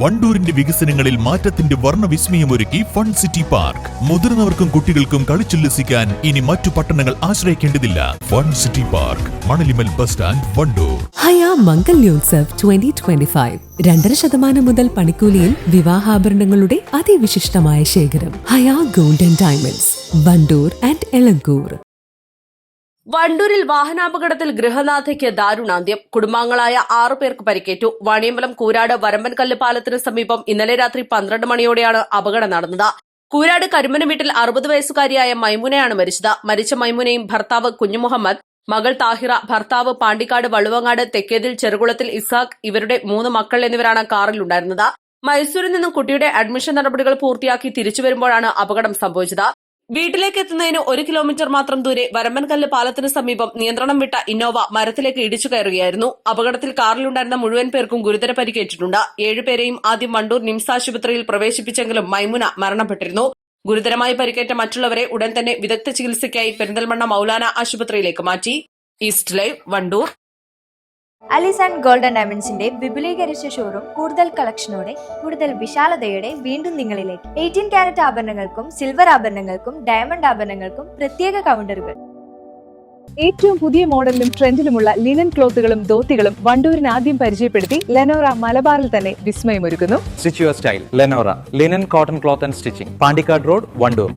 വണ്ടൂരിന്റെ വികസനങ്ങളിൽ മാറ്റത്തിന്റെ വർണ്ണവിസ്മയമൊരുക്കി fun city park. മുതിർന്നവർക്കും കുട്ടികൾക്കും കളിച്ചുല്ലസിക്കാൻ ഇനി മറ്റു പട്ടണങ്ങൾ ആശ്രയിക്കേണ്ടതില്ല. Fun city park, Manalimal bus stand, Wandoor. Haya Mangalyotsav 2025 2.5% മുതൽ പണിക്കൂലിയിൽ വിവാഹാഭരണങ്ങളുടെ അതിവിശിഷ്ടമായ ശേഖരം. Haya golden diamonds, Wandoor and Elankur. വണ്ടൂരിൽ വാഹനാപകടത്തിൽ ഗൃഹനാഥയ്ക്ക് ദാരുണാന്ത്യം. കുടുംബാംഗങ്ങളായ 6 പേർക്ക് പരിക്കേറ്റു. വാണിയമ്പലം കൂരാട് വരമ്പൻകല്ല് പാലത്തിന് സമീപം ഇന്നലെ രാത്രി 12 മണിയോടെയാണ് അപകടം നടന്നത്. കൂരാട് കരുമന വീട്ടിൽ 60 വയസ്സുകാരിയായ മൈമുനയാണ് മരിച്ചത്. മരിച്ച മൈമുനയും ഭർത്താവ് കുഞ്ഞുമുഹമ്മദ്, മകൾ താഹിറ, ഭർത്താവ് പാണ്ടിക്കാട് വള്ളുവങ്ങാട് തെക്കേതിൽ ചെറുകുളത്തിൽ ഇസാഖ്, ഇവരുടെ 3 മക്കൾ എന്നിവരാണ് കാറിലുണ്ടായിരുന്നത്. മൈസൂരിൽ നിന്നും കുട്ടിയുടെ അഡ്മിഷൻ നടപടികൾ പൂർത്തിയാക്കി തിരിച്ചു വരുമ്പോഴാണ് അപകടം സംഭവിച്ചത്. വീട്ടിലേക്ക് എത്തുന്നതിന് 1 കിലോമീറ്റർ മാത്രം ദൂരെ വരമ്പൻകല്ല് പാലത്തിന് സമീപം നിയന്ത്രണം വിട്ട ഇന്നോവ മരത്തിലേക്ക് ഇടിച്ചു കയറുകയായിരുന്നു. അപകടത്തിൽ കാറിലുണ്ടായിരുന്ന മുഴുവൻ പേർക്കും ഗുരുതര പരിക്കേറ്റിട്ടുണ്ട്. 7 പേരെയും ആദ്യം വണ്ടൂർ നിംസ് ആശുപത്രിയിൽ പ്രവേശിപ്പിച്ചെങ്കിലും മൈമുന മരണപ്പെട്ടിരുന്നു. ഗുരുതരമായി പരിക്കേറ്റ മറ്റുള്ളവരെ ഉടൻ തന്നെ വിദഗ്ധ ചികിത്സയ്ക്കായി പെരിന്തൽമണ്ണ മൗലാന ആശുപത്രിയിലേക്ക് മാറ്റി. East live, Wandoor. Alis and golden ഡയമണ്ട്സിന്റെ വിപുലീകരിച്ച ഷോറൂം കൂടുതൽ കളക്ഷനോടെ, കൂടുതൽ വിശാലതയോടെ വീണ്ടും നിങ്ങളിലേക്ക്. 18 കാരറ്റ് ആഭരണങ്ങൾക്കും സിൽവർ ആഭരണങ്ങൾക്കും ഡയമണ്ട് ആഭരണങ്ങൾക്കും പ്രത്യേക കൗണ്ടറുകൾ. ഏറ്റവും പുതിയ മോഡലിലും ട്രെൻഡിലുമുള്ള ലിനൻ ക്ലോത്തുകളും ധോത്തികളും വണ്ടൂരിന് ആദ്യം പരിചയപ്പെടുത്തി ലെനോറ മലബാറിൽ തന്നെ വിസ്മയമൊരുക്കുന്നു. Stitch your style Lenora linen cotton cloth and stitching, Pandikkad road, Wandoor.